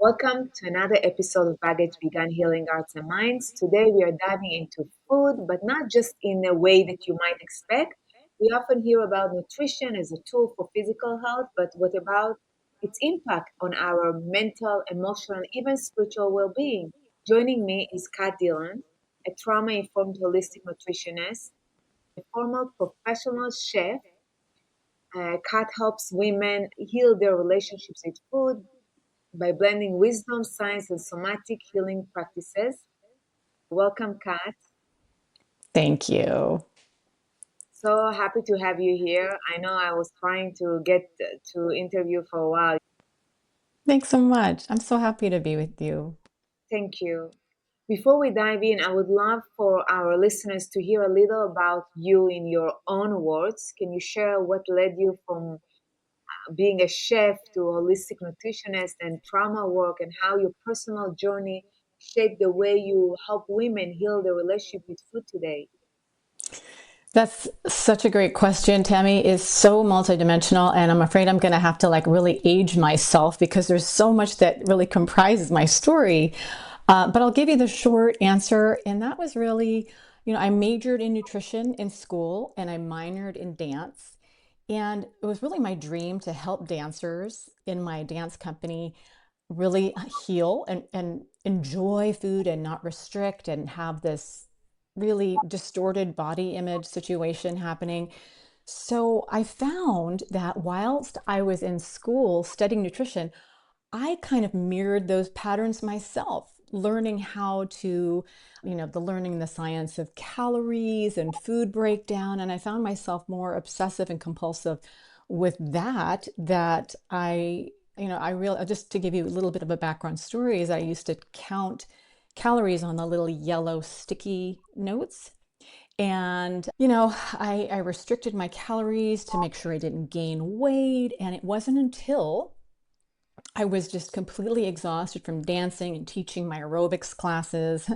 Welcome to another episode of Baggage Began Healing Arts and Minds. Today we are diving into food, but not just in a way that you might expect. We often hear about nutrition as a tool for physical health, but what about its impact on our mental, emotional, and even spiritual well being? Joining me is Cat Dillon, a trauma informed holistic nutritionist, a former professional chef. Kat helps women heal their relationships with food by blending wisdom, science, and somatic healing practices. Welcome, Kat. Thank you. So happy to have you here. I know I was trying to get to interview for a while. Thanks so much. I'm so happy to be with you. Thank you. Before we dive in, I would love for our listeners to hear a little about you in your own words. Can you share what led you from being a chef to a holistic nutritionist and trauma work, and how your personal journey shaped the way you help women heal their relationship with food today? That's such a great question. Tammy is so multidimensional, and I'm afraid I'm going to have to really age myself because there's so much that really comprises my story. But I'll give you the short answer, and that was really, I majored in nutrition in school and I minored in dance. And it was really my dream to help dancers in my dance company really heal and enjoy food and not restrict and have this really distorted body image situation happening. So I found that whilst I was in school studying nutrition, I kind of mirrored those patterns myself, learning how to, learning the science of calories and food breakdown. And I found myself more obsessive and compulsive with that I really, just to give you a little bit of a background story, is I used to count calories on the little yellow sticky notes. And, I restricted my calories to make sure I didn't gain weight. And it wasn't until I was just completely exhausted from dancing and teaching my aerobics classes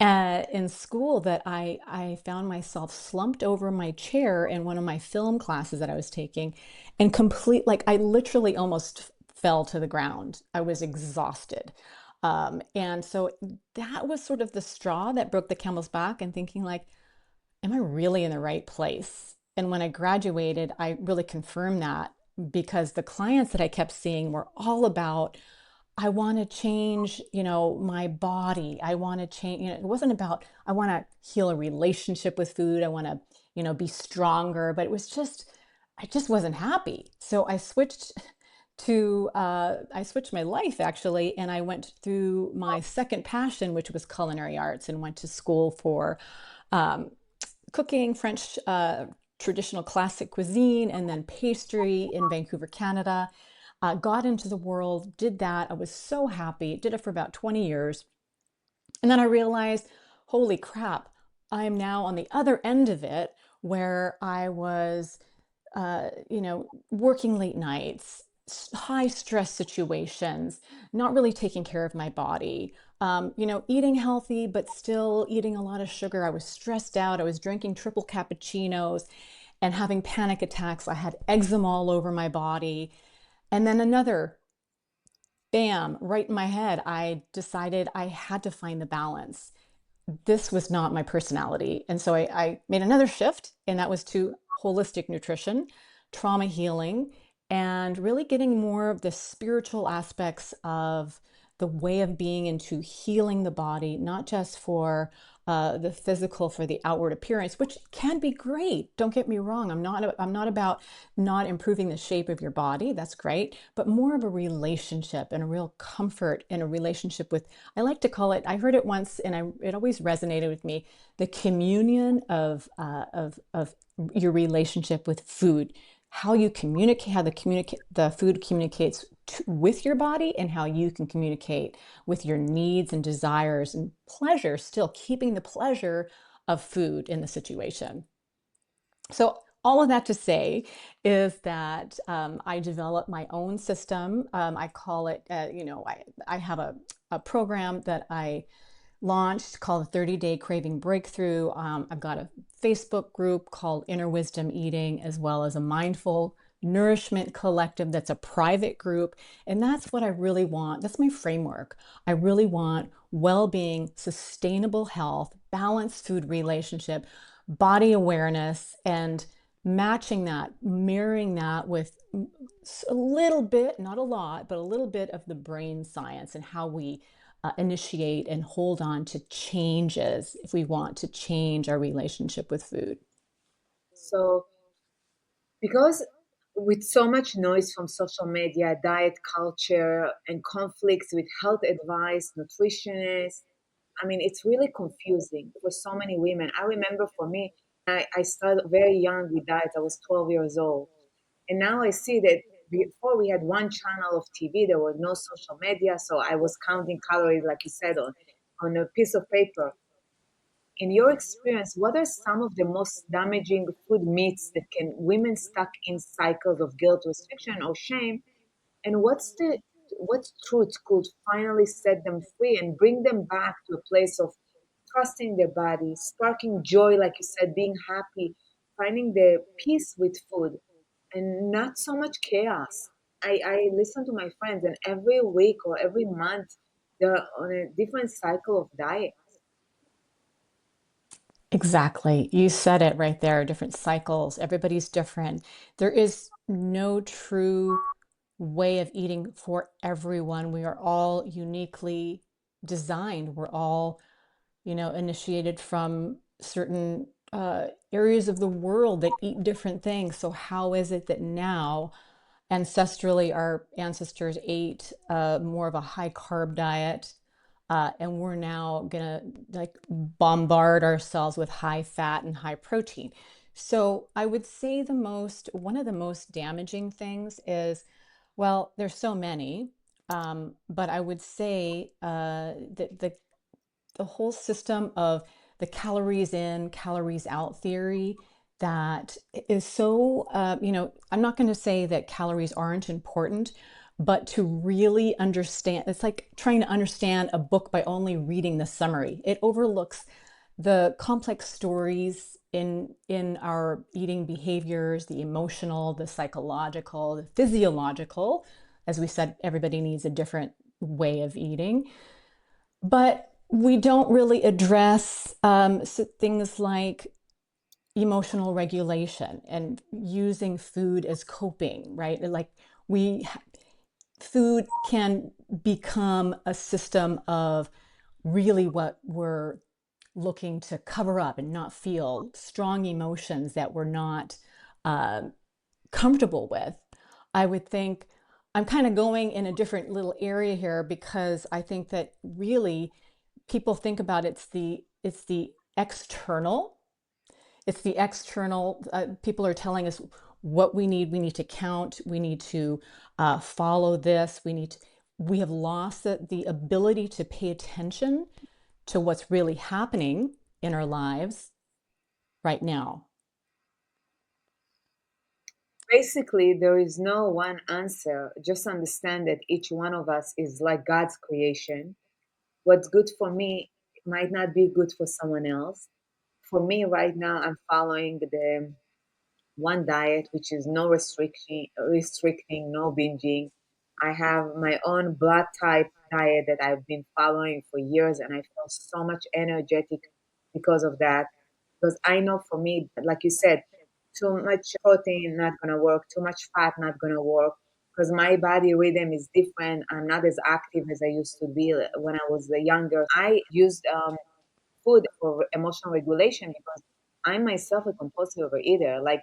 in school that I found myself slumped over my chair in one of my film classes that I was taking and I literally almost fell to the ground. I was exhausted. And so that was sort of the straw that broke the camel's back and thinking am I really in the right place? And when I graduated, I really confirmed that because the clients that I kept seeing were all about, I want to change, my body. I want to change, it wasn't about, I want to heal a relationship with food. I want to, be stronger, but I just wasn't happy. So I switched my life actually, and I went through my second passion, which was culinary arts, and went to school for um, cooking, French traditional classic cuisine, and then pastry in Vancouver, Canada. Got into the world, did that. I was so happy. Did it for about 20 years. And then I realized, holy crap, I'm now on the other end of it where I was, working late nights, high stress situations, not really taking care of my body, eating healthy, but still eating a lot of sugar. I was stressed out. I was drinking triple cappuccinos and having panic attacks. I had eczema all over my body. And then another bam, right in my head, I decided I had to find the balance. This was not my personality. And so I made another shift, and that was to holistic nutrition, trauma healing, and really getting more of the spiritual aspects of the way of being into healing the body, not just for the physical, for the outward appearance, which can be great. Don't get me wrong. I'm not about not improving the shape of your body. That's great, but more of a relationship and a real comfort in a relationship with, I like to call it, I heard it once and it always resonated with me, the communion of your relationship with food, how you communicate, how the food communicates with your body, and how you can communicate with your needs and desires and pleasure, still keeping the pleasure of food in the situation. So all of that to say is that I developed my own system. I call it, I have a program that I launched called 30-Day Craving Breakthrough. I've got a Facebook group called Inner Wisdom Eating, as well as a mindful Nourishment Collective, that's a private group. And that's what I really want. That's my framework. I really want well being, sustainable health, balanced food relationship, body awareness, and matching that, marrying that with a little bit, not a lot, but a little bit of the brain science and how we initiate and hold on to changes if we want to change our relationship with food. So, because with so much noise from social media, diet culture, and conflicts with health advice, nutritionists, I mean, it's really confusing for so many women. I remember for me, I started very young with diet. I was 12 years old. And now I see that before we had one channel of TV, there was no social media. So I was counting calories, like you said, on a piece of paper. In your experience, what are some of the most damaging food myths that can women stuck in cycles of guilt, restriction, or shame? And what truth could finally set them free and bring them back to a place of trusting their body, sparking joy, like you said, being happy, finding the peace with food, and not so much chaos. I listen to my friends, and every week or every month, they're on a different cycle of diet. Exactly. You said it right there. Different cycles. Everybody's different. There is no true way of eating for everyone. We are all uniquely designed. We're all, initiated from certain areas of the world that eat different things. So, how is it that now, ancestrally, our ancestors ate more of a high carb diet, and we're now gonna like bombard ourselves with high fat and high protein? So, I would say one of the most damaging things is, well, there's so many, but I would say that the whole system of the calories in, calories out theory that is so, I'm not going to say that calories aren't important, but to really understand, it's like trying to understand a book by only reading the summary. It overlooks the complex stories in our eating behaviors, the emotional, the psychological, the physiological. As we said, everybody needs a different way of eating, but we don't really address things like emotional regulation and using food as coping, right? Like we, food can become a system of really what we're looking to cover up and not feel strong emotions that we're not uh, comfortable with. I would think I'm kind of going in a different little area here because I think that really people think about it's the external. It's the external. People are telling us what we need. We need to count. We need to follow this. We have lost the ability to pay attention to what's really happening in our lives right now. Basically, there is no one answer. Just understand that each one of us is like God's creation. What's good for me might not be good for someone else. For me, right now, I'm following the one diet, which is no restricting, no binging. I have my own blood type diet that I've been following for years, and I feel so much energetic because of that. Because I know for me, like you said, too much protein not gonna work, too much fat not gonna work. Because my body rhythm is different. I'm not as active as I used to be when I was younger. I used food for emotional regulation because I'm myself a compulsive overeater. Like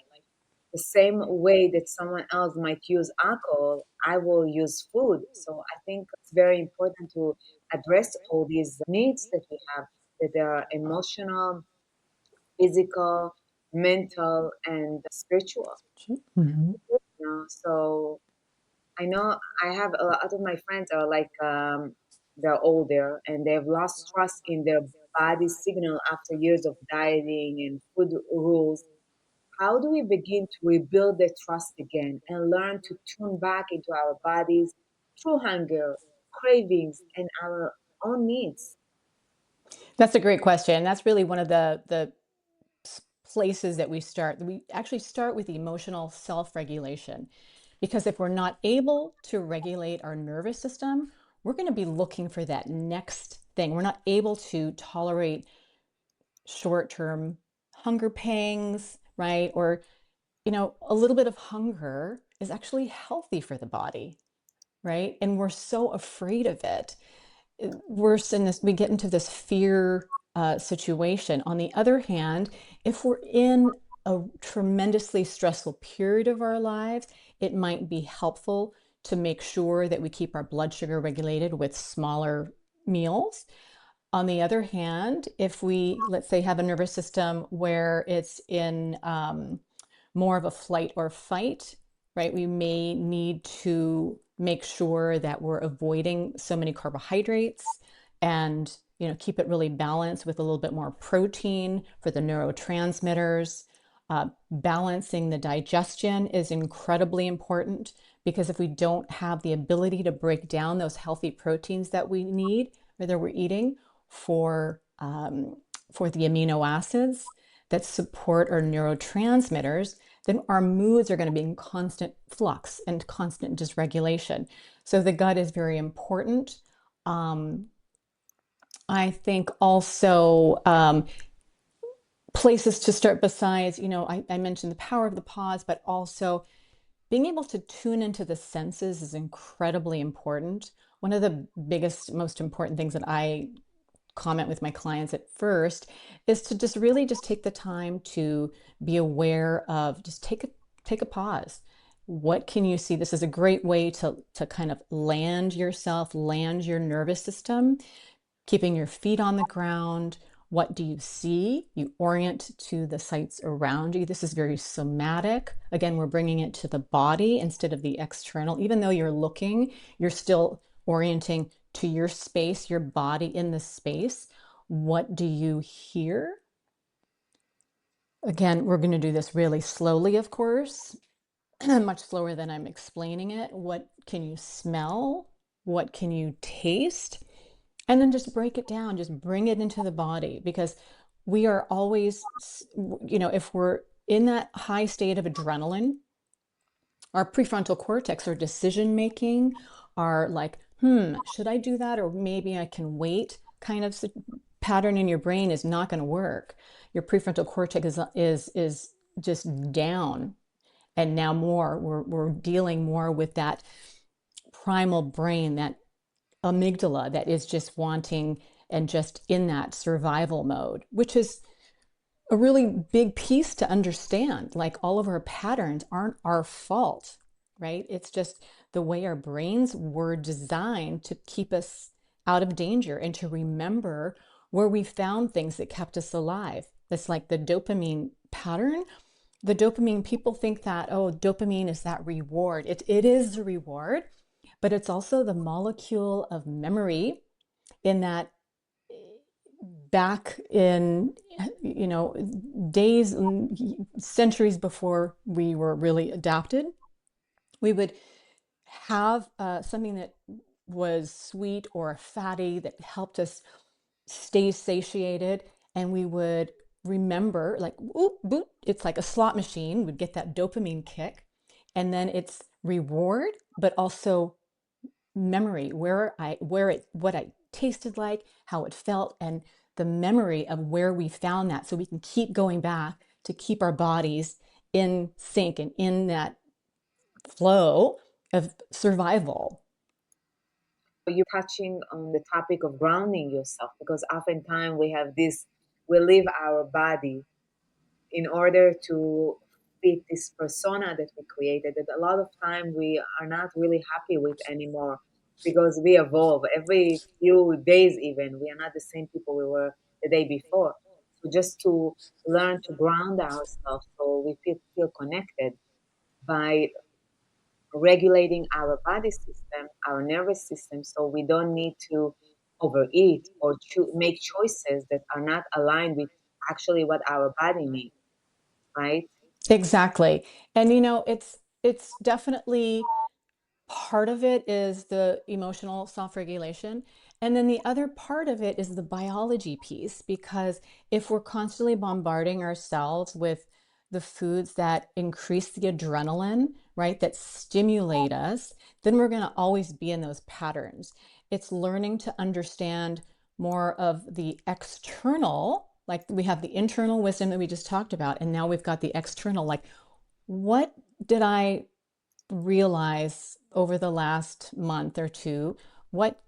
the same way that someone else might use alcohol, I will use food. So I think it's very important to address all these needs that we have, that are emotional, physical, mental, and spiritual. Mhm. So I know I have a lot of my friends are like they're older and they've lost trust in their body signal after years of dieting and food rules. How do we begin to rebuild the trust again and learn to tune back into our bodies through hunger, cravings, and our own needs? That's a great question. That's really one of the places that we start. We actually start with emotional self-regulation, because if we're not able to regulate our nervous system, we're going to be looking for that next thing. We're not able to tolerate short-term hunger pangs, right? Or, a little bit of hunger is actually healthy for the body, right? And we're so afraid of it. Worse in this, we get into this fear situation. On the other hand, if we're in a tremendously stressful period of our lives, it might be helpful to make sure that we keep our blood sugar regulated with smaller meals. On the other hand, if we, let's say, have a nervous system where it's in more of a flight or fight, right? We may need to make sure that we're avoiding so many carbohydrates and, keep it really balanced with a little bit more protein for the neurotransmitters. Balancing the digestion is incredibly important, because if we don't have the ability to break down those healthy proteins that we need, whether we're eating for the amino acids that support our neurotransmitters, then our moods are going to be in constant flux and constant dysregulation. So the gut is very important. Um, I think also places to start besides, I mentioned the power of the pause, but also being able to tune into the senses is incredibly important. One of the biggest, most important things that I comment with my clients at first is to just really just take the time to be aware of, just take a pause. What can you see? This is a great way to kind of land yourself, land your nervous system, keeping your feet on the ground. What do you see? You orient to the sights around you. This is very somatic. Again, we're bringing it to the body instead of the external. Even though you're looking, you're still orienting to your space, your body in the space. What do you hear? Again, we're going to do this really slowly, of course, much slower than I'm explaining it. What can you smell? What can you taste? And then just break it down, just bring it into the body, because we are always, if we're in that high state of adrenaline, our prefrontal cortex, our decision making, are like, should I do that? Or maybe I can wait kind of pattern in your brain is not going to work. Your prefrontal cortex is just down. And now we're dealing more with that primal brain, that amygdala that is just wanting and just in that survival mode, which is a really big piece to understand. Like, all of our patterns aren't our fault, right? It's just the way our brains were designed to keep us out of danger and to remember where we found things that kept us alive. That's like the dopamine pattern. The dopamine, people think that, oh, dopamine is that reward. It is the reward, but it's also the molecule of memory, in that back in, days, centuries before we were really adapted, we would have something that was sweet or fatty that helped us stay satiated, and we would remember, like, oop, boop, it's like a slot machine, we'd get that dopamine kick, and then it's reward, but also memory, what I tasted like, how it felt, and the memory of where we found that, so we can keep going back to keep our bodies in sync and in that flow of survival. You're touching on the topic of grounding yourself, because oftentimes we have this, we leave our body in order to fit this persona that we created, that a lot of time we are not really happy with anymore, because we evolve every few days. Even we are not the same people we were the day before. So just to learn to ground ourselves so we feel connected by regulating our body system, our nervous system, so we don't need to overeat or make choices that are not aligned with actually what our body needs, right? Exactly. And it's definitely part of it is the emotional self-regulation. And then the other part of it is the biology piece, because if we're constantly bombarding ourselves with the foods that increase the adrenaline, right, that stimulate us, then we're going to always be in those patterns. It's learning to understand more of the external, like we have the internal wisdom that we just talked about, and now we've got the external, like what did I realize over the last month or two? What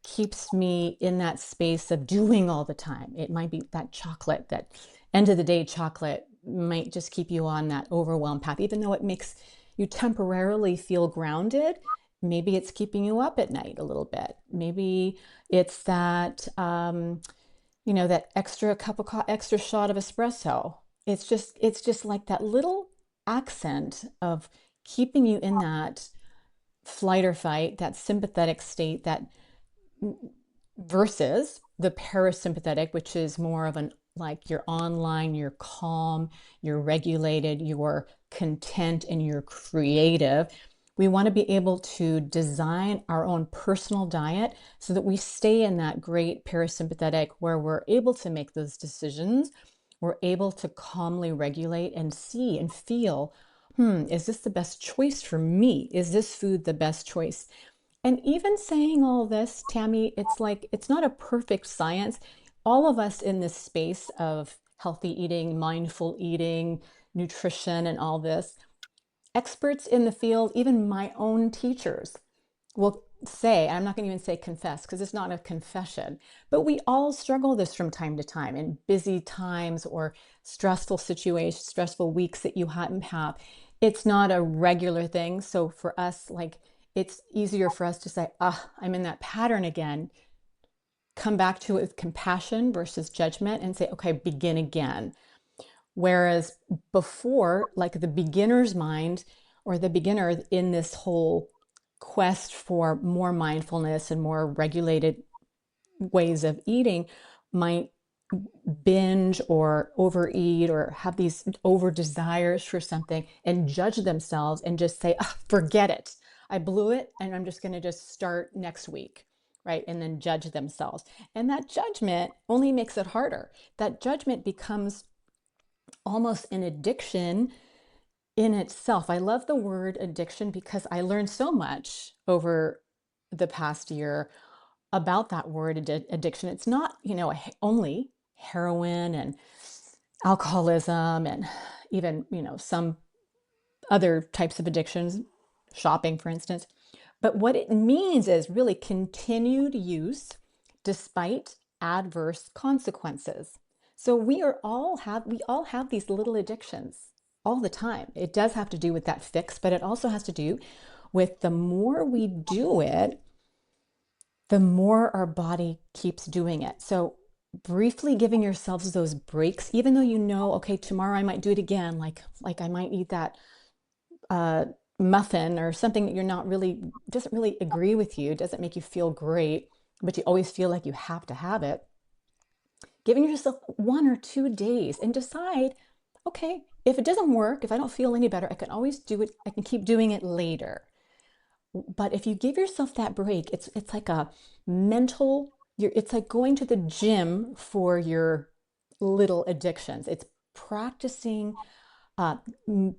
keeps me in that space of doing all the time? It might be that chocolate, that end of the day chocolate might just keep you on that overwhelm path, even though it makes you temporarily feel grounded. Maybe it's keeping you up at night a little bit. Maybe it's that, that extra cup of extra shot of espresso. It's just like that little accent of keeping you in that flight or fight, that sympathetic state, that versus the parasympathetic, which is more of an like you're online, you're calm, you're regulated, you're content, and you're creative. We want to be able to design our own personal diet so that we stay in that great parasympathetic where we're able to make those decisions. We're able to calmly regulate and see and feel, is this the best choice for me? Is this food the best choice? And even saying all this, Tammy, it's like it's not a perfect science. All of us in this space of healthy eating, mindful eating, nutrition, and all this, experts in the field, even my own teachers, will say, I'm not going to even say confess because it's not a confession, but we all struggle this from time to time in busy times or stressful situations, stressful weeks that you have. It's not a regular thing. So for us, like it's easier for us to say, I'm in that pattern again, come back to it with compassion versus judgment and say, okay, begin again. Whereas before, like the beginner's mind or the beginner in this whole quest for more mindfulness and more regulated ways of eating might binge or overeat or have these over desires for something and judge themselves and just say, forget it. I blew it and I'm just going to just start next week. Right. And then judge themselves. And that judgment only makes it harder. That judgment becomes almost an addiction in itself. I love the word addiction because I learned so much over the past year about that word addiction. It's not, only heroin and alcoholism and even, some other types of addictions, shopping, for instance. But what it means is really continued use despite adverse consequences. So we all have these little addictions all the time. It does have to do with that fix, but it also has to do with the more we do it, the more our body keeps doing it. So briefly giving yourselves those breaks, even though okay, tomorrow I might do it again, like I might eat that uh, muffin or something that you're not really, doesn't really agree with you, doesn't make you feel great, but you always feel like you have to have it. Giving yourself 1 or 2 days and decide, okay, if it doesn't work, if I don't feel any better, I can always do it. I can keep doing it later. But if you give yourself that break, it's like a mental, it's like going to the gym for your little addictions. It's practicing uh,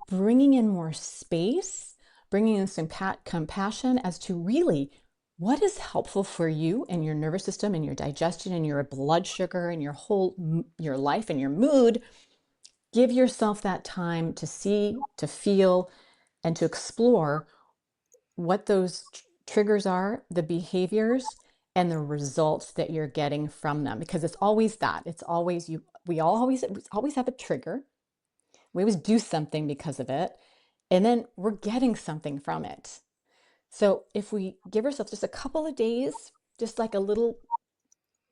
bringing in more space, bringing in some compassion as to really what is helpful for you and your nervous system and your digestion and your blood sugar and your whole your life and your mood. Give yourself that time to see, to feel, and to explore what those triggers are, the behaviors, and the results that you're getting from them. Because it's always that. It's always you. We always have a trigger. We always do something because of it, and then we're getting something from it. So if we give ourselves just a couple of days, just like a little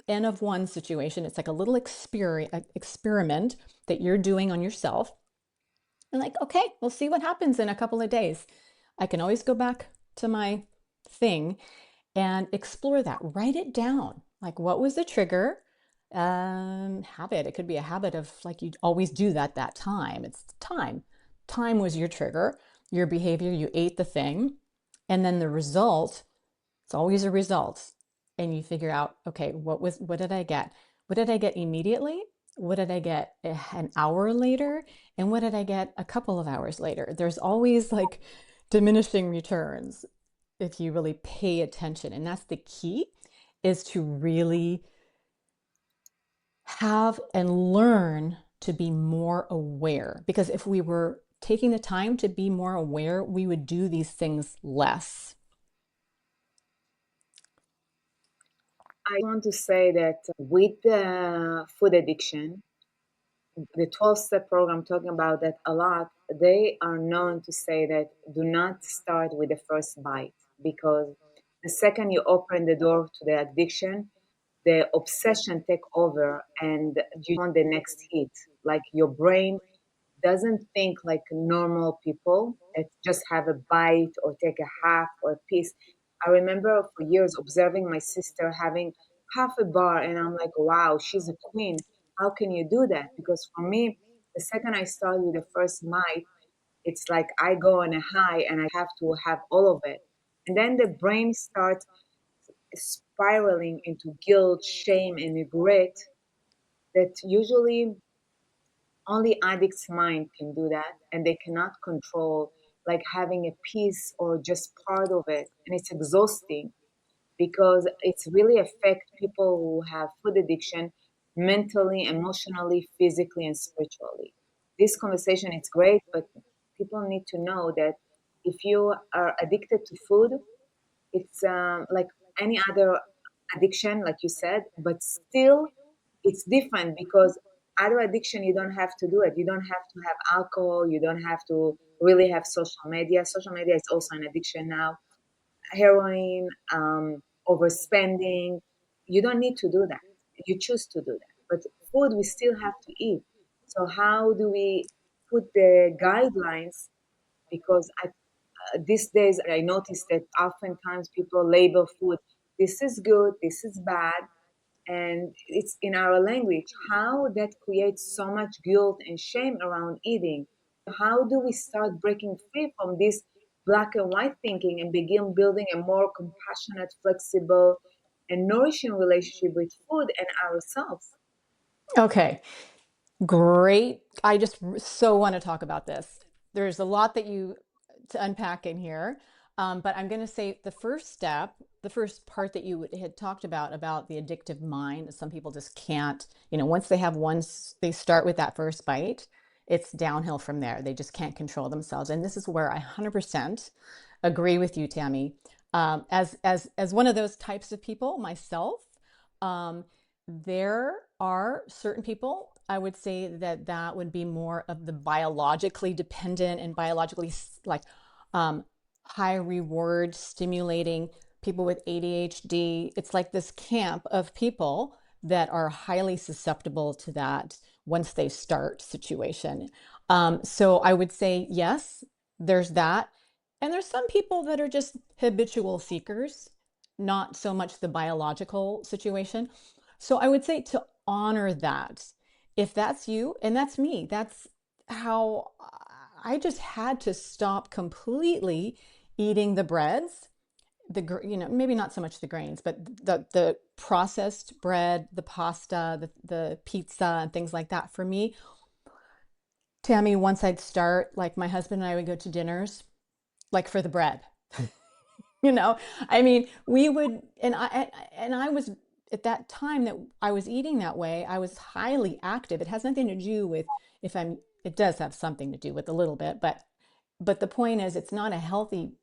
N of one situation, it's like a little experiment that you're doing on yourself. And like, okay, we'll see what happens in a couple of days. I can always go back to my thing and explore that. Write it down. Like, what was the trigger? Habit. It could be a habit of like you always do that time. It's time. Time was your trigger, your behavior. You ate the thing. And then the result, it's always a result. And you figure out, okay, what did I get? What did I get immediately? What did I get an hour later? And what did I get a couple of hours later? There's always like diminishing returns if you really pay attention. And that's the key, is to really have and learn to be more aware. Because if we were taking the time to be more aware, we would do these things less. I want to say that with the food addiction, the 12-step program talking about that a lot, they are known to say that do not start with the first bite, because the second you open the door to the addiction, the obsession take over and you want the next hit. Like your brain doesn't think like normal people that just have a bite or take a half or a piece. I remember for years observing my sister having half a bar, and I'm like, wow, she's a queen. How can you do that? Because for me, the second I start with the first bite, it's like I go on a high and I have to have all of it. And then the brain starts spiraling into guilt, shame, and regret that usually only addicts' mind can do that, and they cannot control like having a piece or just part of it, and it's exhausting because it's really affect people who have food addiction mentally, emotionally, physically, and spiritually. This conversation is great, but people need to know that if you are addicted to food, it's like any other addiction, like you said, but still it's different because other addiction, you don't have to do it. You don't have to have alcohol. You don't have to really have social media. Social media is also an addiction now. Heroin, overspending. You don't need to do that. You choose to do that. But food, we still have to eat. So how do we put the guidelines? Because these days I noticed that oftentimes people label food, this is good, this is bad, and it's in our language. How that creates so much guilt and shame around eating. How do we start breaking free from this black and white thinking and begin building a more compassionate, flexible, and nourishing relationship with food and ourselves? Okay, great. I just so want to talk about this. There's a lot that you to unpack in here, but I'm going to say the first step, the first part that you had talked about the addictive mind. Some people just can't, once they have they start with that first bite, it's downhill from there. They just can't control themselves, and this is where I 100% agree with you, Tammy. As one of those types of people myself. Um, there are certain people, I would say that would be more of the biologically dependent and biologically like um, high reward stimulating people with ADHD. It's like this camp of people that are highly susceptible to that once they start situation. So I would say, yes, there's that. And there's some people that are just habitual seekers, not so much the biological situation. So I would say to honor that. If that's you and that's me, that's how I just had to stop completely eating the breads, maybe not so much the grains, but the processed bread, the pasta, the pizza and things like that. For me, Tammy, once I'd start, like my husband and I would go to dinners, like for the bread. you know I mean, we would, and I was at that time that I was eating that way, I was highly active. It has nothing to do with if I'm it does have something to do with a little bit, but the point is it's not a healthy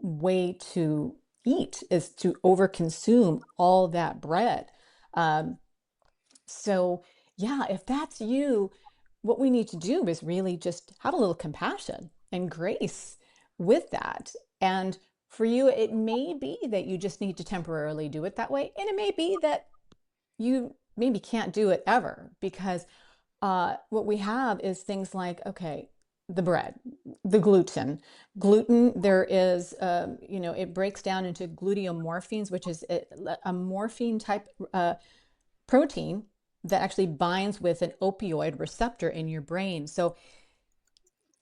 way to eat, is to overconsume all that bread. um, so yeah, if that's you, what we need to do is really just have a little compassion and grace with that. And for you, it may be that you just need to temporarily do it that way. And it may be that you maybe can't do it ever, because what we have is things like, okay, the bread, the gluten, there is, it breaks down into gluteomorphines, which is a morphine type protein that actually binds with an opioid receptor in your brain. So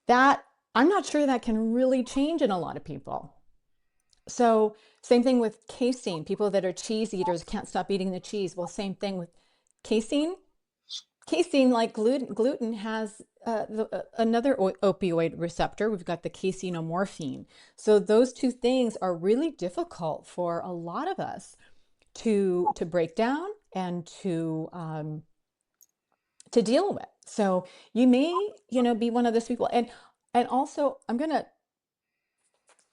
that, I'm not sure that can really change in a lot of people. So, same thing with casein. People that are cheese eaters can't stop eating the cheese. Well, same thing with casein. Casein, like gluten has another opioid receptor. We've got the caseinomorphine. So those two things are really difficult for a lot of us to break down and to deal with. So you may, be one of those people. And also, I'm going to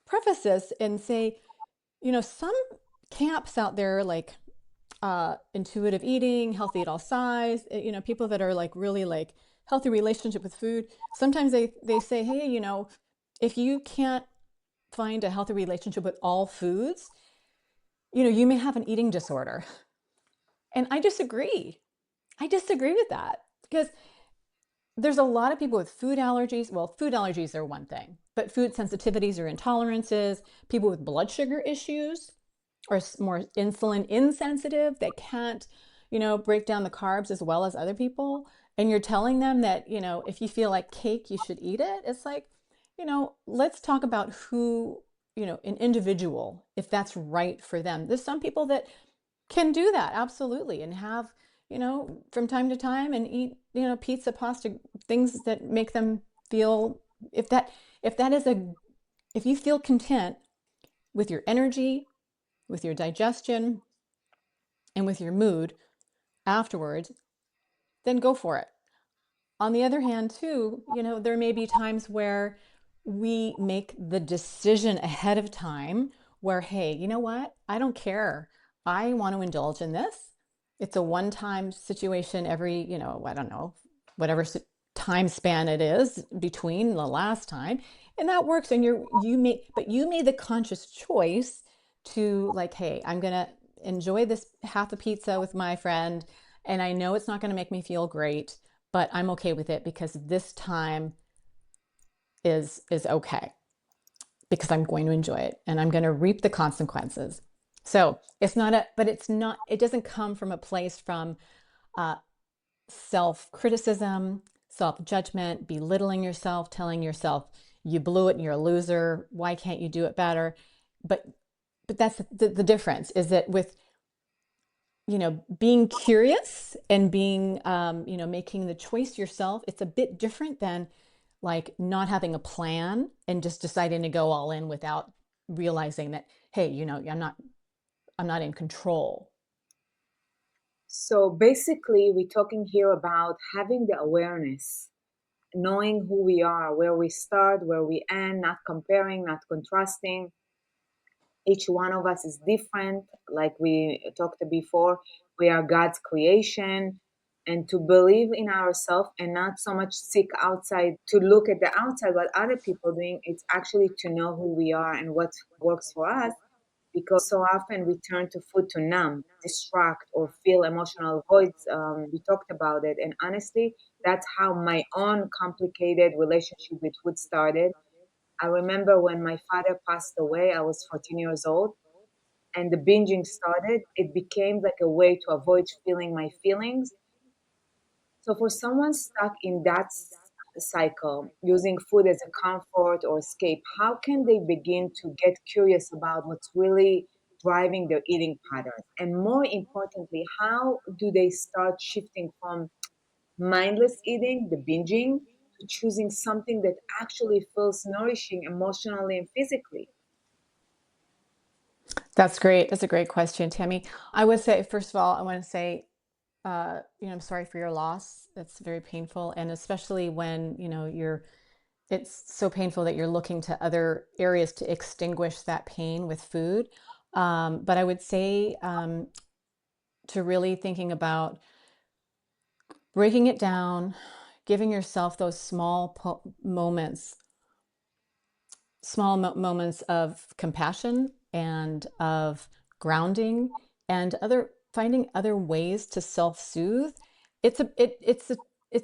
preface this and say, some camps out there like intuitive eating, healthy at all size, people that are like really like healthy relationship with food. Sometimes they say, hey, if you can't find a healthy relationship with all foods, you may have an eating disorder. And I disagree. I disagree with that because there's a lot of people with food allergies. Well, food allergies are one thing, but food sensitivities or intolerances, people with blood sugar issues, or more insulin insensitive that can't, break down the carbs as well as other people. And you're telling them that, if you feel like cake, you should eat it. It's like, let's talk about who, an individual, if that's right for them. There's some people that can do that, absolutely, and have, from time to time and eat, pizza, pasta, things that make them feel, if that, if that is a, if you feel content with your energy, with your digestion, and with your mood afterwards, then go for it. On the other hand, too, there may be times where we make the decision ahead of time where, hey, you know what? I don't care. I want to indulge in this. It's a one-time situation every, I don't know, whatever time span it is between the last time. And that works. And you made the conscious choice to like, hey, I'm going to enjoy this half a pizza with my friend. And I know it's not going to make me feel great, but I'm okay with it because this time is okay because I'm going to enjoy it and I'm going to reap the consequences. So it doesn't come from a place from uh, self criticism, self judgment, belittling yourself, telling yourself you blew it and you're a loser. Why can't you do it better? But but that's the difference is that with being curious and being, making the choice yourself, it's a bit different than like not having a plan and just deciding to go all in without realizing that, hey, I'm not in control. So basically, we're talking here about having the awareness, knowing who we are, where we start, where we end, not comparing, not contrasting. Each one of us is different. Like we talked before, we are God's creation. And to believe in ourselves and not so much seek outside to look at the outside, what other people are doing, it's actually to know who we are and what works for us. Because so often we turn to food to numb, distract, or fill emotional voids. We talked about it. And honestly, that's how my own complicated relationship with food started. I remember when my father passed away, I was 14 years old, and the binging started. It became like a way to avoid feeling my feelings. So, for someone stuck in that cycle, using food as a comfort or escape, how can they begin to get curious about what's really driving their eating patterns? And more importantly, how do they start shifting from mindless eating, the binging, to choosing something that actually feels nourishing emotionally and physically? That's great. That's a great question, Tammy. I would say, first of all, I want to say, I'm sorry for your loss. That's very painful. And especially when, it's so painful that you're looking to other areas to extinguish that pain with food. But I would say to really thinking about breaking it down, giving yourself those moments, moments of compassion and of grounding and other finding other ways to self-soothe. It's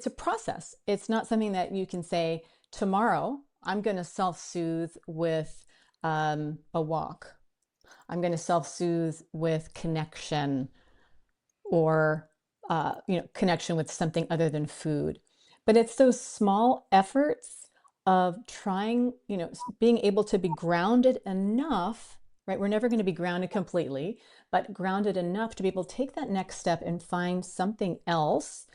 a process. It's not something that you can say tomorrow I'm going to self-soothe with a walk. I'm going to self-soothe with connection or connection with something other than food. But it's those small efforts of trying, being able to be grounded enough right? We're never going to be grounded completely, but grounded enough to be able to take that next step and find something else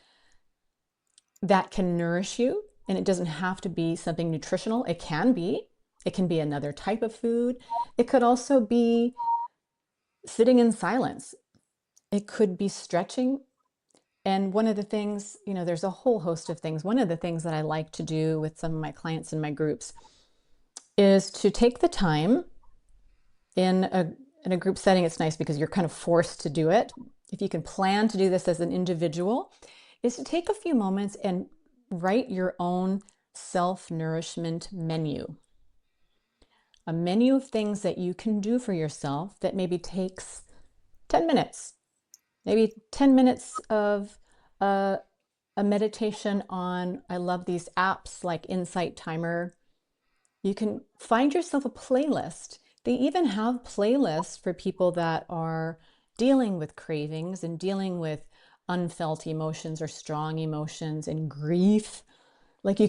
that can nourish you. And it doesn't have to be something nutritional. It can be another type of food. It could also be sitting in silence. It could be stretching. And one of the things, there's a whole host of things. One of the things that I like to do with some of my clients in my groups is to take the time in a group setting. It's nice because you're kind of forced to do it. If you can plan to do this as an individual, is to take a few moments and write your own self-nourishment menu. A menu of things that you can do for yourself that maybe takes 10 minutes. Maybe 10 minutes of a meditation on, I love these apps like Insight Timer. You can find yourself a playlist. They even have playlists for people that are dealing with cravings and dealing with unfelt emotions or strong emotions and grief. Like you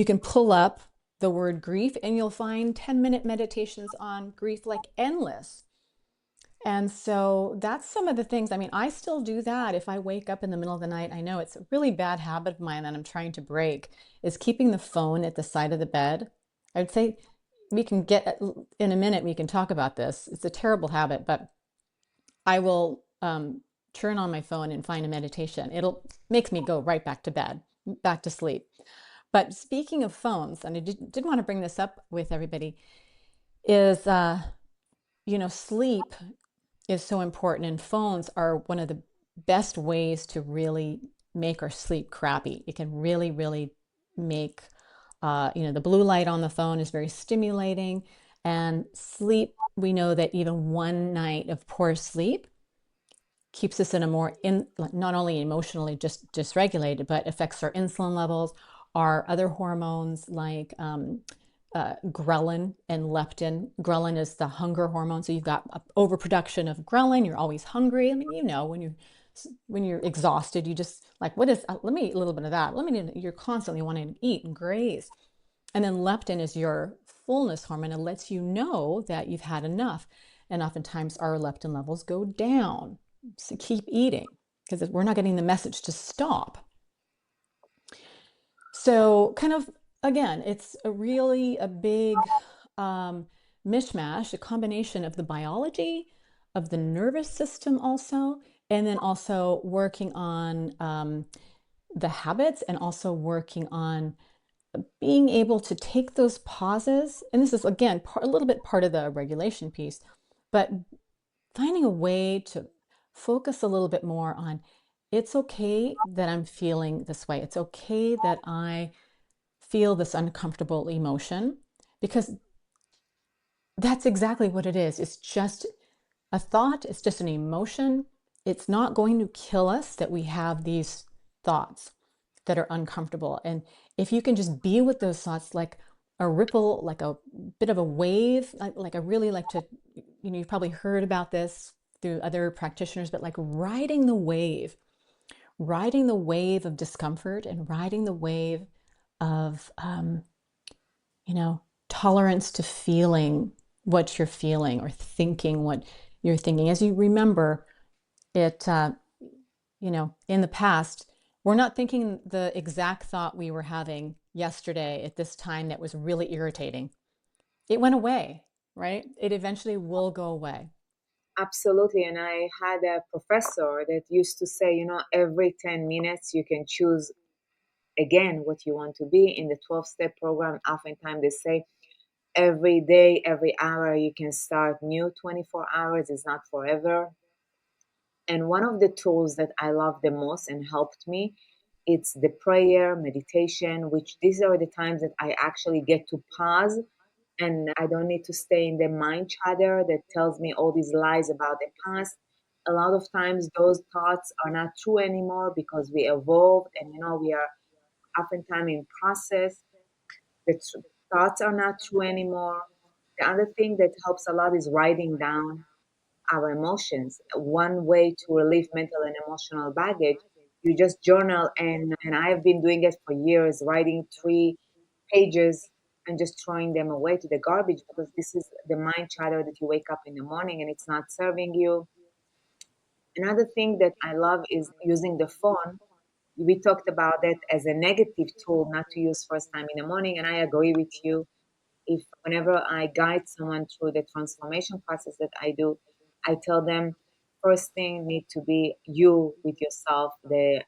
can pull up the word grief and you'll find 10-minute meditations on grief, like endless. And so that's some of the things. I mean, I still do that if I wake up in the middle of the night. I know it's a really bad habit of mine that I'm trying to break, is keeping the phone at the side of the bed. I would say we can get in a minute, we can talk about this. It's a terrible habit, but I will turn on my phone and find a meditation. It'll makes me go right back to bed, back to sleep. But speaking of phones, and I did want to bring this up with everybody, is sleep is so important, and phones are one of the best ways to really make our sleep crappy. It can really, really make, the blue light on the phone is very stimulating, and sleep, we know that even one night of poor sleep keeps us in a more not only emotionally just dysregulated, but affects our insulin levels, our other hormones like ghrelin and leptin. Ghrelin is the hunger hormone, so you've got overproduction of ghrelin. You're always hungry. I mean, when you're exhausted, you just like, what is? Let me eat a little bit of that. You're constantly wanting to eat and graze. And then leptin is your fullness hormone. It lets you know that you've had enough. And oftentimes our leptin levels go down. So keep eating because we're not getting the message to stop. So kind of, again, it's a big mishmash, a combination of the biology, of the nervous system also, and then also working on the habits and also working on being able to take those pauses. And this is, again, a little bit part of the regulation piece, but finding a way to focus a little bit more on, it's okay that I'm feeling this way. It's okay that I feel this uncomfortable emotion, because that's exactly what it is. It's just a thought, it's just an emotion. It's not going to kill us that we have these thoughts that are uncomfortable. And if you can just be with those thoughts like a ripple, like a bit of a wave, like I really like to, you've probably heard about this through other practitioners, but like riding the wave of discomfort and riding the wave of, tolerance to feeling what you're feeling or thinking what you're thinking. As you remember it, in the past, we're not thinking the exact thought we were having yesterday at this time that was really irritating. It went away, right? It eventually will go away. Absolutely. And I had a professor that used to say, every 10 minutes you can choose again what you want to be. In the 12-step program, oftentimes they say every day, every hour, you can start new. 24 hours is not forever. And one of the tools that I love the most and helped me, it's the prayer, meditation, which these are the times that I actually get to pause and I don't need to stay in the mind chatter that tells me all these lies about the past. A lot of times those thoughts are not true anymore because we evolved and we are oftentimes in process. The thoughts are not true anymore. The other thing that helps a lot is writing down our emotions. One way to relieve mental and emotional baggage, you just journal, and I have been doing it for years, writing 3 pages and just throwing them away to the garbage because this is the mind chatter that you wake up in the morning and it's not serving you. Another thing that I love is using the phone. We talked about it as a negative tool not to use first time in the morning, and I agree with you. If whenever I guide someone through the transformation process that I do, I tell them first thing need to be you with yourself, the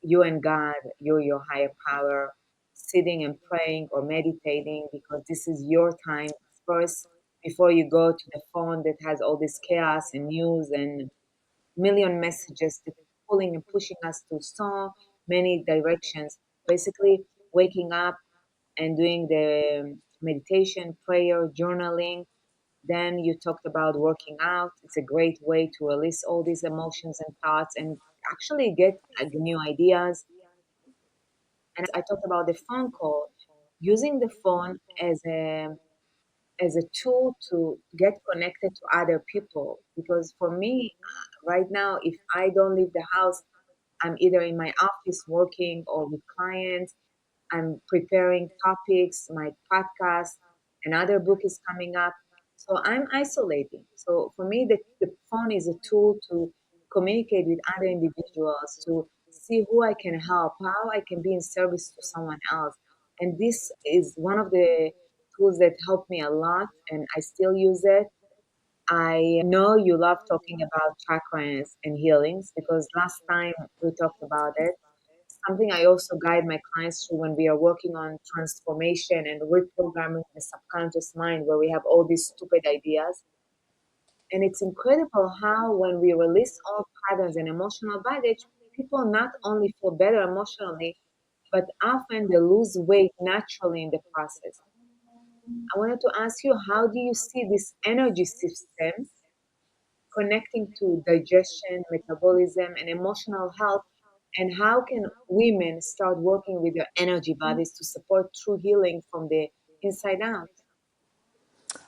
you and God, you, your higher power, sitting and praying or meditating because this is your time first before you go to the phone that has all this chaos and news and million messages that pulling and pushing us to so many directions. Basically, waking up and doing the meditation, prayer, journaling. Then you talked about working out. It's a great way to release all these emotions and thoughts and actually get new ideas. I talked about the phone call, using the phone as a tool to get connected to other people. Because for me, right now, if I don't leave the house, I'm either in my office working or with clients. I'm preparing topics, my podcast, another book is coming up. So I'm isolating. So for me, the phone is a tool to communicate with other individuals, to see who I can help, how I can be in service to someone else. And this is one of the tools that helped me a lot, and I still use it. I know you love talking about chakras and healings because last time we talked about it. Something I also guide my clients through when we are working on transformation and reprogramming the subconscious mind, where we have all these stupid ideas. And it's incredible how, when we release all patterns and emotional baggage, people not only feel better emotionally, but often they lose weight naturally in the process. I wanted to ask you, how do you see this energy system connecting to digestion, metabolism, and emotional health? And how can women start working with their energy bodies to support true healing from the inside out?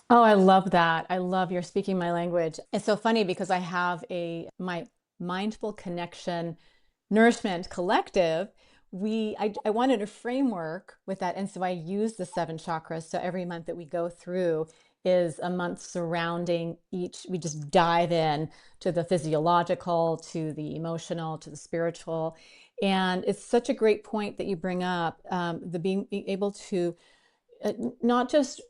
Oh, I love that. I love you're speaking my language. It's so funny because I have my mindful connection nourishment collective. I wanted a framework with that. And so I use the seven chakras. So every month that we go through is a month surrounding each. We just dive in to the physiological, to the emotional, to the spiritual. And it's such a great point that you bring up, the being able to uh, not just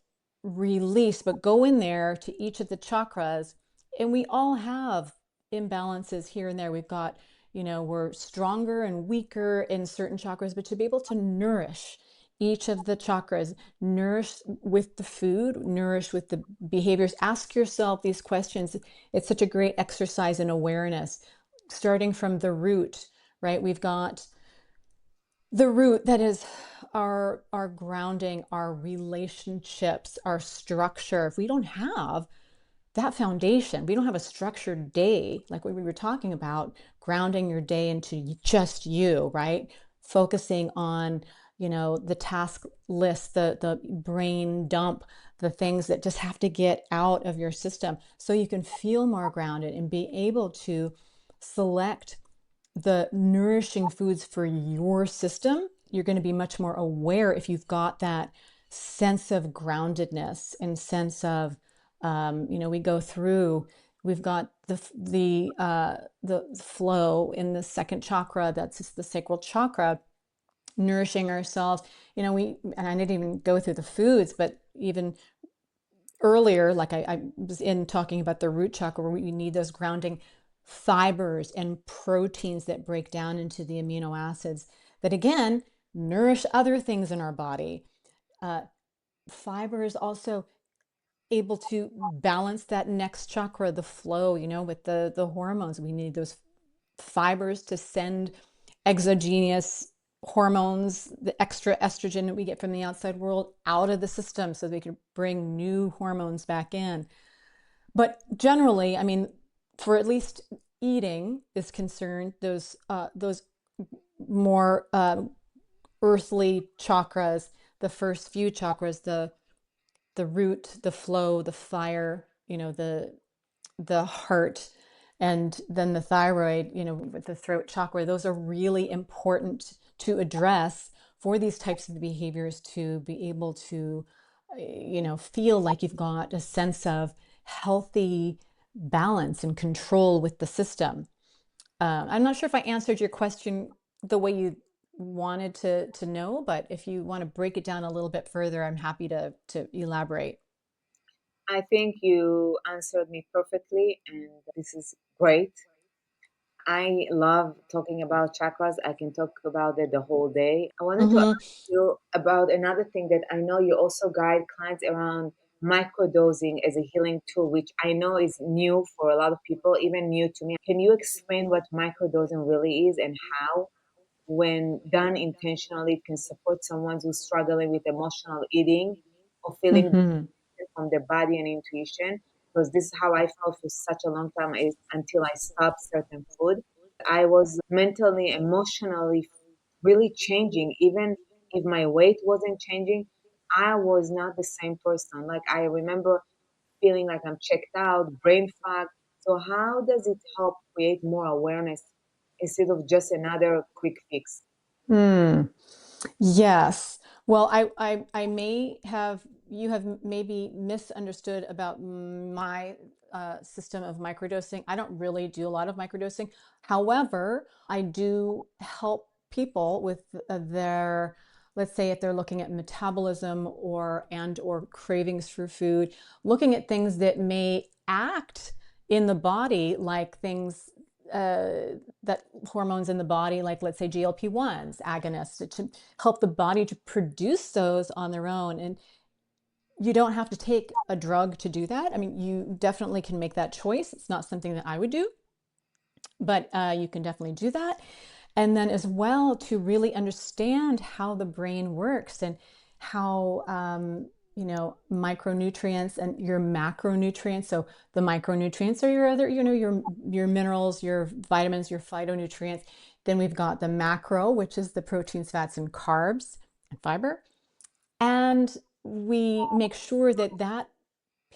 release, but go in there to each of the chakras. And we all have imbalances here and there. We've got, we're stronger and weaker in certain chakras, but to be able to nourish each of the chakras, nourish with the food, nourish with the behaviors. Ask yourself these questions. It's such a great exercise in awareness, starting from the root, right? We've got the root that is our grounding, our relationships, our structure. If we don't have that foundation, we don't have a structured day like what we were talking about, grounding your day into just you, right? Focusing on, the task list, the brain dump, the things that just have to get out of your system so you can feel more grounded and be able to select the nourishing foods for your system. You're going to be much more aware if you've got that sense of groundedness and sense of, we go through. We've got the flow in the second chakra. That's the sacral chakra, nourishing ourselves. And I didn't even go through the foods, but even earlier, like I was in talking about the root chakra, where we need those grounding fibers and proteins that break down into the amino acids that again nourish other things in our body. Uh, Fiber is also able to balance that next chakra, the flow, with the hormones. We need those fibers to send exogenous hormones, the extra estrogen that we get from the outside world, out of the system so they can bring new hormones back in. But generally, I mean, for at least eating is concerned, those more earthly chakras, the first few chakras, the root, the flow, the fire, the heart, and then the thyroid, with the throat chakra. Those are really important to address for these types of behaviors to be able to, feel like you've got a sense of healthy balance and control with the system. I'm not sure if I answered your question the way you wanted to know, but if you want to break it down a little bit further, I'm happy to elaborate. I think you answered me perfectly, and this is great. I love talking about chakras. I can talk about it the whole day. I wanted to Hmm. ask you about another thing that I know you also guide clients around microdosing as a healing tool, which I know is new for a lot of people, even new to me. Can you explain what microdosing really is and how, when done intentionally, it can support someone who's struggling with emotional eating or feeling Hmm. from their body and intuition? Because this is how I felt for such a long time is until I stopped certain food. I was mentally, emotionally really changing. Even if my weight wasn't changing, I was not the same person. Like I remember feeling like I'm checked out, brain fog. So how does it help create more awareness instead of just another quick fix? Hmm. Yes. Well, I may have, you have maybe misunderstood about my system of microdosing. I don't really do a lot of microdosing. However, I do help people with their, let's say if they're looking at metabolism or cravings for food, looking at things that may act in the body like things that hormones in the body, like let's say GLP-1s, agonists, to help the body to produce those on their own. And you don't have to take a drug to do that. I mean, you definitely can make that choice. It's not something that I would do, but you can definitely do that. And then as well to really understand how the brain works and how micronutrients and your macronutrients. So the micronutrients are your other, your minerals, your vitamins, your phytonutrients. Then we've got the macro, which is the proteins, fats, and carbs and fiber. And we make sure that that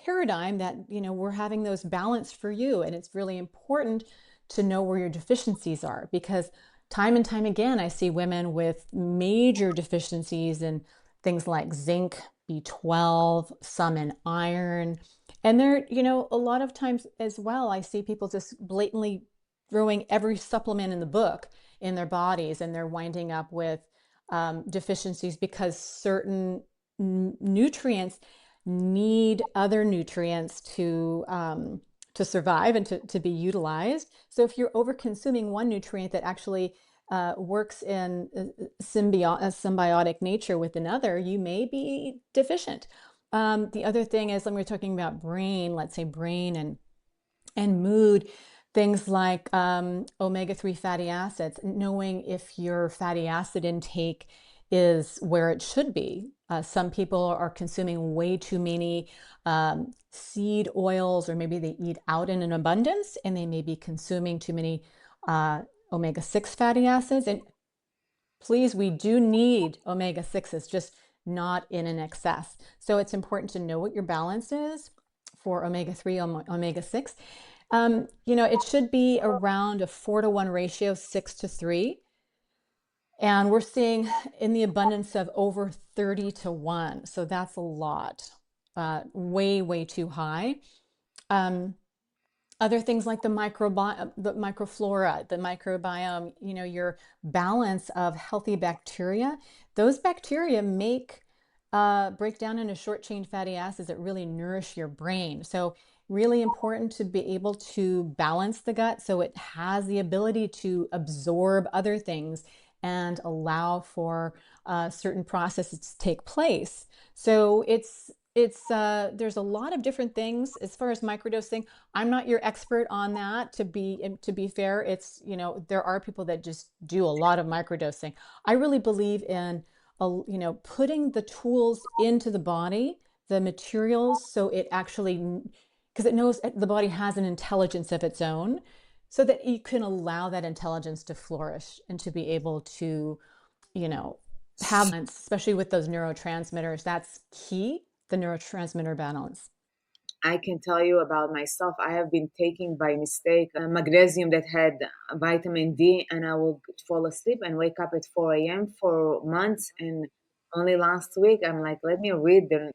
paradigm, that we're having those balanced for you, and it's really important to know where your deficiencies are, because time and time again I see women with major deficiencies in things like zinc, B12, some in iron. And there, a lot of times as well I see people just blatantly throwing every supplement in the book in their bodies, and they're winding up with deficiencies because certain nutrients need other nutrients to survive and to be utilized. So if you're over consuming one nutrient that actually works in a symbiotic nature with another, you may be deficient. The other thing is, when we're talking about brain, let's say brain and mood, things like omega-3 fatty acids, knowing if your fatty acid intake is where it should be. Some people are consuming way too many seed oils, or maybe they eat out in an abundance and they may be consuming too many uh, omega-6 fatty acids. And please, we do need omega-6s, just not in an excess. So it's important to know what your balance is for omega-3, omega-6. It should be around a 4-to-1 ratio, 6-to-3. And we're seeing in the abundance of over 30-to-1. So that's a lot, way, way too high. Um, Other things like the the microflora, the microbiome, your balance of healthy bacteria. Those bacteria break down into short chain fatty acids that really nourish your brain. So really important to be able to balance the gut so it has the ability to absorb other things and allow for certain processes to take place. So there's a lot of different things as far as microdosing. I'm not your expert on that. To be fair, it's, there are people that just do a lot of microdosing. I really believe in putting the tools into the body, the materials, so it actually, because it knows the body has an intelligence of its own, so that you can allow that intelligence to flourish and to be able to, you know, have, especially with those neurotransmitters. That's key, the neurotransmitter balance. I can tell you about myself. I have been taking by mistake magnesium that had vitamin D, and I will fall asleep and wake up at 4 a.m. for months. And only last week, I'm like, let me read the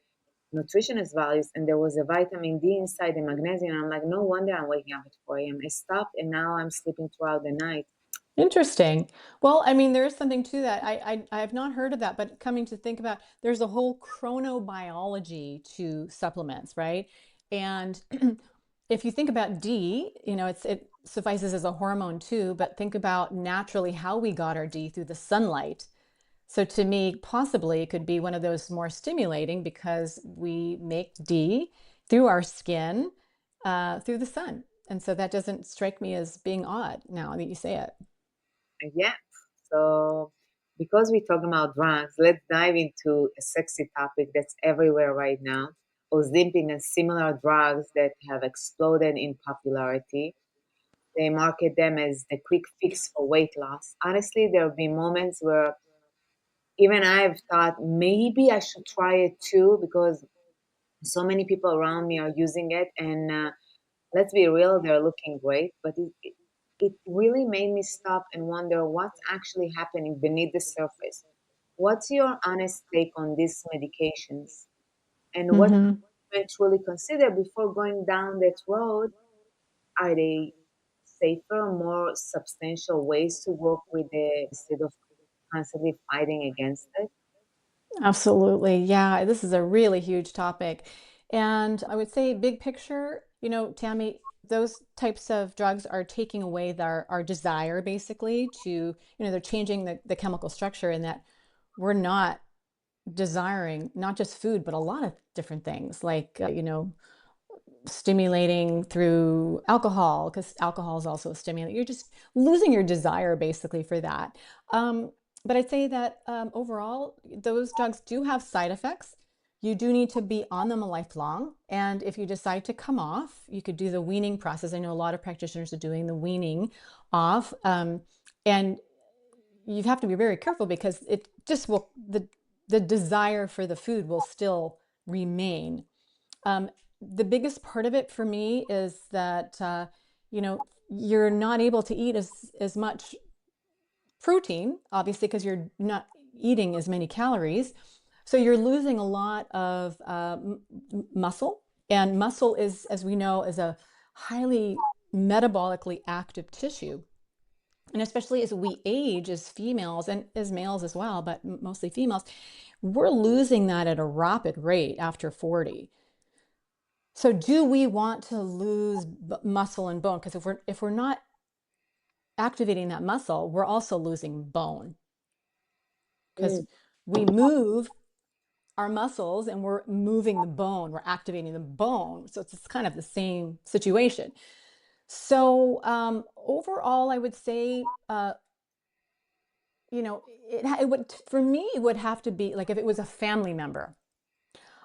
nutritionist values, and there was a vitamin D inside the magnesium. I'm like, no wonder I'm waking up at 4 a.m. I stopped, and now I'm sleeping throughout the night. Interesting. Well, I mean, there is something to that. I have not heard of that, but coming to think about, there's a whole chronobiology to supplements, right? And if you think about D, it suffices as a hormone too, but think about naturally how we got our D through the sunlight. So to me, possibly it could be one of those more stimulating because we make D through our skin, through the sun. And so that doesn't strike me as being odd now that you say it. Yeah. So, because we're talking about drugs, let's dive into a sexy topic that's everywhere right now. Ozempic and similar drugs that have exploded in popularity. They market them as the quick fix for weight loss. Honestly, there have been moments where even I've thought maybe I should try it too because so many people around me are using it, and let's be real, they're looking great, but it really made me stop and wonder what's actually happening beneath the surface. What's your honest take on these medications? And what Hmm. should you truly consider before going down that road? Are they safer, more substantial ways to work with it instead of constantly fighting against it? Absolutely. Yeah, this is a really huge topic. And I would say, big picture, Tammy, those types of drugs are taking away our desire basically to, they're changing the chemical structure in that we're not desiring not just food, but a lot of different things like, stimulating through alcohol, because alcohol is also a stimulant. You're just losing your desire basically for that. But I'd say that overall, those drugs do have side effects. You do need to be on them a lifelong. And if you decide to come off, you could do the weaning process. I know a lot of practitioners are doing the weaning off. And you have to be very careful because it just will, the desire for the food will still remain. um, the biggest part of it for me is that you're not able to eat as much protein, obviously, because you're not eating as many calories. So you're losing a lot of muscle, and muscle is, as we know, is a highly metabolically active tissue. And especially as we age as females and as males as well, but mostly females, we're losing that at a rapid rate after 40. So do we want to lose muscle and bone? Because if we're not activating that muscle, we're also losing bone Mm, because we move our muscles and we're moving the bone, we're activating the bone. So it's kind of the same situation. So overall, I would say, it would, for me, it would have to be like if it was a family member.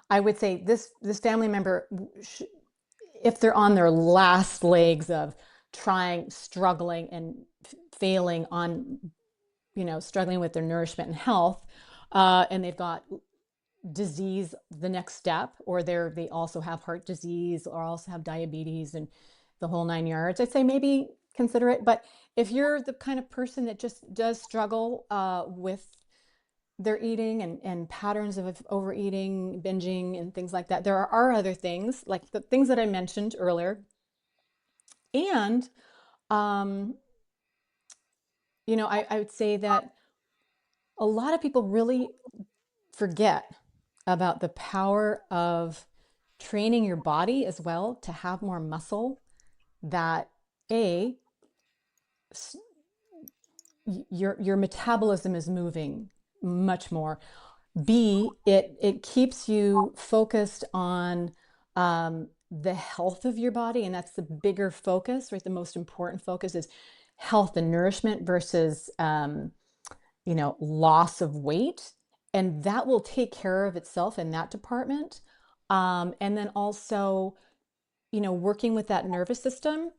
I would say this family member, if they're on their last legs of trying, struggling, and failing on, struggling with their nourishment and health, and they've got disease the next step, or they also have heart disease or also have diabetes and the whole nine yards, I'd say maybe consider it. But if you're the kind of person that just does struggle with their eating and patterns of overeating, binging, and things like that, there are other things like the things that I mentioned earlier. And, um, I would say that a lot of people really forget about the power of training your body as well to have more muscle, that A, your metabolism is moving much more. B, it keeps you focused on the health of your body, and that's the bigger focus, right? The most important focus is health and nourishment versus loss of weight, and that will take care of itself in that department. And then also, working with that nervous system,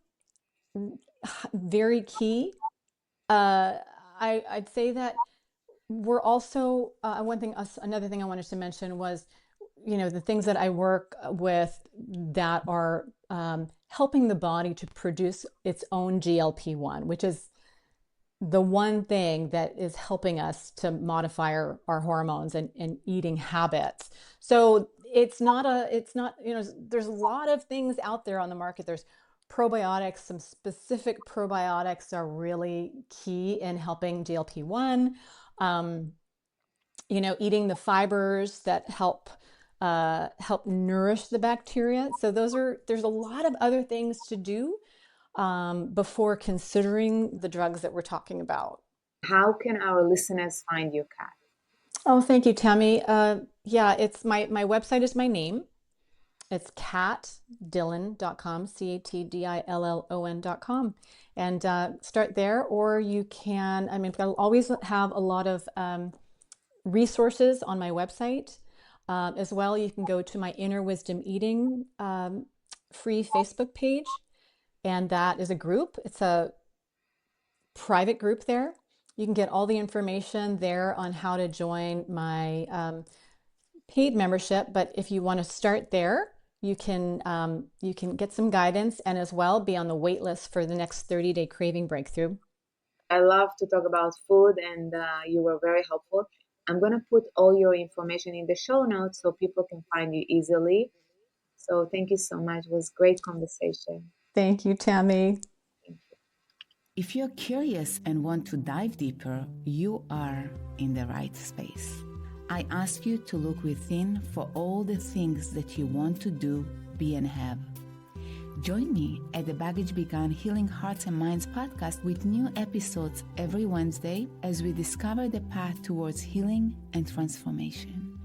very key. Uh, I'd say that we're also, another thing I wanted to mention was the things that I work with that are helping the body to produce its own GLP-1, which is the one thing that is helping us to modify our hormones and eating habits. So it's not, there's a lot of things out there on the market. There's probiotics, some specific probiotics are really key in helping GLP-1. Um, Eating the fibers that help nourish the bacteria. So there's a lot of other things to do before considering the drugs that we're talking about. How can our listeners find you, Kat? Oh, thank you, Tammy. Yeah, it's my website is my name. It's catdillon.com, CATDILLON.com. And start there, or you can, I'll always have a lot of resources on my website. As well, you can go to my Inner Wisdom Eating free Facebook page, and that is a group. It's a private group there. You can get all the information there on how to join my paid membership. But if you want to start there, you can get some guidance and as well be on the wait list for the next 30-day craving breakthrough. I love to talk about food, and you were very helpful. I'm going to put all your information in the show notes so people can find you easily. So thank you so much. It was a great conversation. Thank you, Tammy. Thank you. If you're curious and want to dive deeper, you are in the right space. I ask you to look within for all the things that you want to do, be, and have. Join me at the Baggage Began Healing Hearts and Minds podcast with new episodes every Wednesday as we discover the path towards healing and transformation.